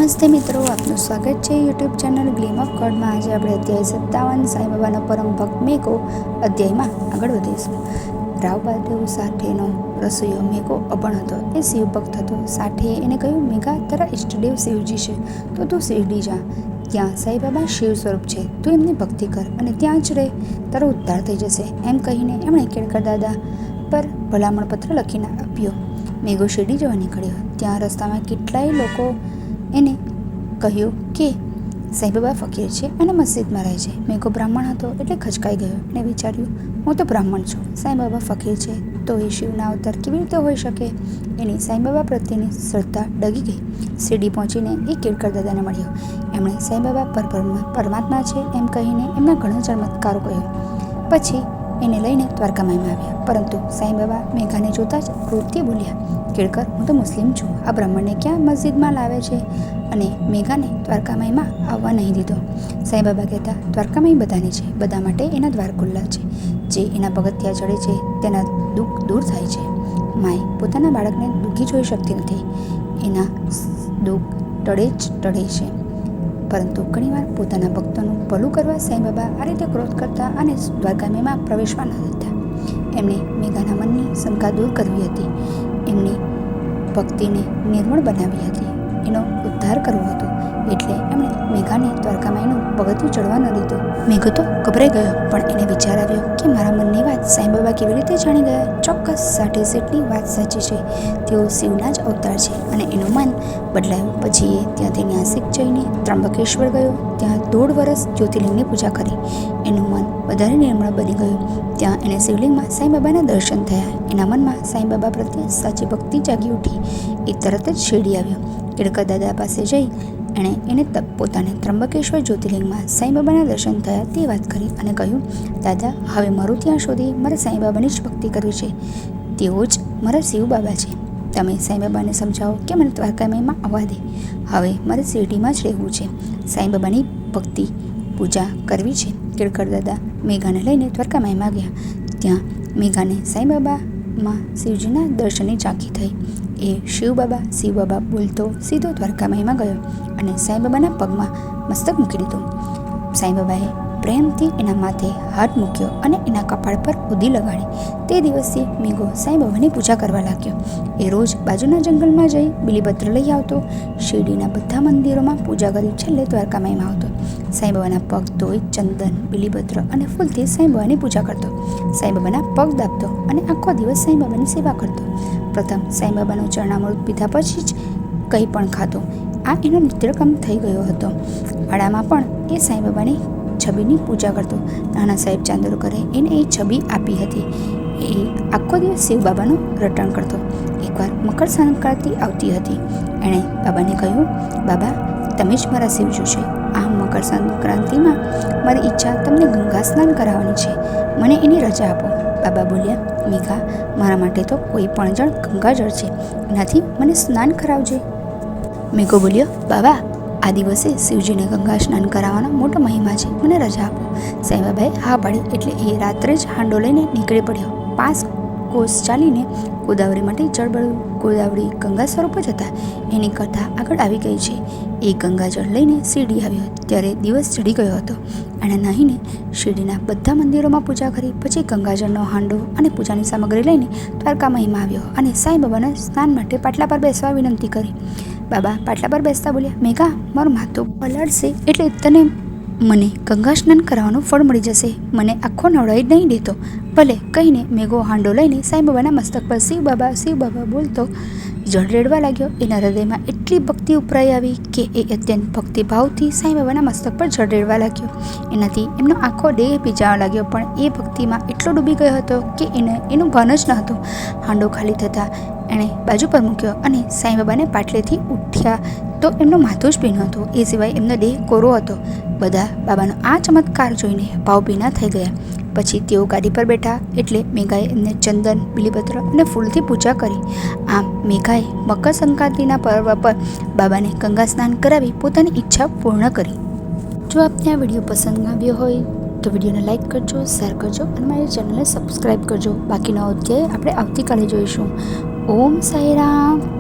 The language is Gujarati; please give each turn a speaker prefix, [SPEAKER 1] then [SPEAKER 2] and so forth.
[SPEAKER 1] નમસ્તે મિત્રો, આપનું સ્વાગત છે યુટ્યુબ ચેનલ ગ્લીમ ઓફ ગોડમાં। આજે આપણે અધ્યાય 57 સાંઈબાબાનો પરમ ભક્ત મેઘો અધ્યાયમાં આગળ વધીશું। રાવ બહાદુર સાઠેનો રસોઈયો મેઘો અભણ હતો, એ શિવભક્ત હતો। સાઠેએ એને કહ્યું, મેઘા, તારા ઈષ્ટદેવ શિવજી છે તો તું શિરડી જા, ત્યાં સાંઈબાબા શિવ સ્વરૂપ છે, તું એમની ભક્તિ કર અને ત્યાં જ રહે, તારો ઉદ્ધાર થઈ જશે। એમ કહીને એમણે કેળકર દાદા પર ભલામણ પત્ર લખીને આપ્યો। મેઘો શિરડી જવા નીકળ્યો। ત્યાં રસ્તામાં કેટલાય લોકો એને કહ્યું કે સાંઈબાબા ફકીર છે અને મસ્જિદમાં રહે છે। મેઘો બ્રાહ્મણ હતો એટલે ખચકાઈ ગયો અને વિચાર્યું, હું તો બ્રાહ્મણ છું, સાંઈબાબા ફકીર છે તો એ શિવના અવતાર કેવી રીતે હોઈ શકે? એની સાંઈબાબા પ્રત્યેની શ્રદ્ધા ડગી ગઈ। શિરડી પહોંચીને એ કેળકર દાદાને મળ્યો। એમણે સાંઈબાબા પરમાત્મા છે એમ કહીને એમના ઘણા ચમત્કારો કહ્યો। પછી એને લઈને દ્વારકામાઈમાં આવ્યા, પરંતુ સાંઈબાબા મેઘાને જોતાં જ ક્રોધથી બોલ્યા, કેળકર, હું તો મુસ્લિમ છું, આ બ્રાહ્મણને ક્યાં મસ્જિદમાં લાવે છે? અને મેઘાને દ્વારકામાઈમાં આવવા નહીં દીધો। સાંઈબાબા કહેતા, દ્વારકામાઈ બધાની છે, બધા માટે એના દ્વાર ખુલ્લા છે, જે એના પગથિયા ચડે છે તેના દુઃખ દૂર થાય છે। માય પોતાના બાળકને દુઃખી જોઈ શકતી નથી, એના દુઃખ ટળે જ ટળે છે, પરંતુ ઘણીવાર પોતાના ભક્તોનું ભલું કરવા સાંઈબાબા આ રીતે ક્રોધ કરતા અને દ્વારકામાઈમાં પ્રવેશવા ન દેતા। એમણે મેઘાના મનની શંકા દૂર કરવી હતી, એમની ભક્તિને નિર્મળ બનાવી હતી, એનો ઉદ્ધાર કરવો હતો, એટલે એમણે મેઘાને દ્વારકામાઈનું પગથિયું ચડવા ન દીધું। મેઘો તો ગભરાઈ ગયો, પણ એને વિચાર આવ્યો કે મારા મનની વાત સાંઈબાબા કેવી રીતે જાણી ગયા? ચોક્કસ સાઠે શેઠની વાત સાચી છે, તેઓ શિવના જ અવતાર છે, અને એનું મન બદલાયું। પછી એ ત્યાંથી નાસિક જઈને ત્રંબકેશ્વર ગયો, ત્યાં 1.5 વર્ષ જ્યોતિર્લિંગની પૂજા કરી, એનું મન વધારે નિર્મળ બની ગયું। ત્યાં એને શિવલિંગમાં સાંઈબાબાના દર્શન થયા, એના મનમાં સાંઈબાબા પ્રત્યે સાચી ભક્તિ જાગી ઉઠી। એ તરત જ શિરડી આવ્યો। કેળકર દાદા પાસે જઈ એને પોતાને ત્રંબકેશ્વર જ્યોતિર્લિંગમાં સાંઈબાબાના દર્શન થયા તે વાત કરી અને કહ્યું, દાદા, હવે મારું ત્યાં સુધી મારે સાંઈબાબાની જ ભક્તિ કરવી છે, તેઓ જ મારા શિવબાબા છે, તમે સાંઈબાબાને સમજાવો કે મને દ્વારકામાઈમાં આવવા દે, હવે મારે શિરડીમાં જ રહેવું છે, સાંઈબાબાની ભક્તિ પૂજા કરવી છે। કેળકર દાદા મેઘાને લઈને દ્વારકામાઈમાં ગયા। ત્યાં મેઘાને સાંઈબાબામાં શિવજીના દર્શનની ઝાંખી થઈ। એ શિવબાબા બોલતો સીધો દ્વારકામાઈમાં ગયો અને સાંઈબાબાના પગમાં મસ્તક મૂકી દીધું। સાંઈબાબાએ પ્રેમથી એના માથે હાથ મૂક્યો અને એના કપાળ પર ઉદી લગાડી। તે દિવસથી મેઘો સાંઈબાબાની પૂજા કરવા લાગ્યો। એ રોજ બાજુના જંગલમાં જઈ બીલીપત્ર લઈ આવતો, શિરડીના બધા મંદિરોમાં પૂજા કરી છેલ્લે દ્વારકામાઈમાં આવતો। સાંઈબાબાના પગ ધોઈ ચંદન, બીલીપત્ર અને ફૂલથી સાંઈબાબાની પૂજા કરતો, સાંઈબાબાના પગ દાબતો અને આખો દિવસ સાંઈબાબાની સેવા કરતો। પ્રથમ સાંઈબાબાનો ચરણામૃત પીધા પછી જ કંઈ પણ ખાતો, આ એનો નિત્યક્રમ થઈ ગયો હતો। વાડામાં પણ એ સાંઈબાબાની છબીની પૂજા કરતો। નાના સાહેબ ચાંદોરકરે એને એ છબી આપી હતી। એ આખો દિવસ શિવબાબાનું રટણ કરતો। એકવાર મકર સંક્રાંતિ આવતી હતી, એણે બાબાને કહ્યું, બાબા, તમે જ મારા શિવજી છે, આ મકર સંક્રાંતિમાં મારી ઈચ્છા તમને ગંગા સ્નાન કરાવવાની છે, મને એની રજા આપો। બાબા બોલ્યા, મેઘા, મારા માટે તો કોઈ પણ જળ ગંગાજળ છે, એનાથી મને સ્નાન કરાવજે। મેઘો બોલ્યો, બાબા, આ દિવસે શિવજીને ગંગા સ્નાન કરાવવાનો મોટો મહિમા છે, મને રજા આપો। સાંઈબાબાએ હા પાડી એટલે એ રાત્રે જ હાંડો લઈને નીકળી પડ્યો। 5 કોસ ચાલીને ગોદાવરી માટે જળ બળ્યું। ગોદાવરી ગંગા સ્વરૂપ જ હતા, એની કથા આગળ આવી ગઈ છે। એ ગંગાજળ લઈને શિરડી આવ્યો ત્યારે દિવસ ચડી ગયો હતો। એણે નાહીને શિરડીના બધા મંદિરોમાં પૂજા કરી, પછી ગંગાજળનો હાંડો અને પૂજાની સામગ્રી લઈને દ્વારકામાઈમાં આવ્યો અને સાંઈબાબાના સ્નાન માટે પાટલા પર બેસવા વિનંતી કરી। બાબા પાટલા પર બેસતા બોલ્યા, મેઘા, મારું માથું પલાળશે એટલે મને ગંગા સ્નાન કરાવવાનું ફળ મળી જશે, મને આખો નવડાવી નહીં દેતો। ભલે કહીને મેઘો હાંડો લઈને સાંઈબાબાના મસ્તક પર શિવબાબા બોલતો જળ રેડવા લાગ્યો। એના હૃદયમાં એટલી ભક્તિ ઉપરાઈ આવી કે એ અત્યંત ભક્તિભાવથી સાંઈબાબાના મસ્તક પર જળ રેડવા લાગ્યો। એનાથી એમનો આખો દેહ ભીજાવા લાગ્યો, પણ એ ભક્તિમાં એટલો ડૂબી ગયો હતો કે એનું ભાન જ ન હતું। હાંડો ખાલી થતાં એણે બાજુ પર મૂક્યો અને સાંઈબાબાને પાટલેથી ઉઠ્યા તો એમનું માથું જ ભીનું હતું, એ સિવાય એમનો દેહ કોરો હતો। બધા બાબાનો આ ચમત્કાર જોઈને ભાવભીના થઈ ગયા। પછી તેઓ ગાડી પર બેઠા એટલે મેઘાએ એમને ચંદન, બીલીપત્ર અને ફૂલથી પૂજા કરી। આમ મેઘાએ મકર સંક્રાંતિના પર્વ પર બાબાને ગંગા સ્નાન કરાવી પોતાની ઈચ્છા પૂર્ણ કરી। જો આપને આ વિડીયો પસંદ આવ્યો હોય તો વિડીયોને લાઇક કરજો, શેર કરજો અને મારી ચેનલને સબસ્ક્રાઈબ કરજો। બાકીનો અધ્યાય આપણે આવતીકાલે જોઈશું। ઓમ સાંઈ રામ।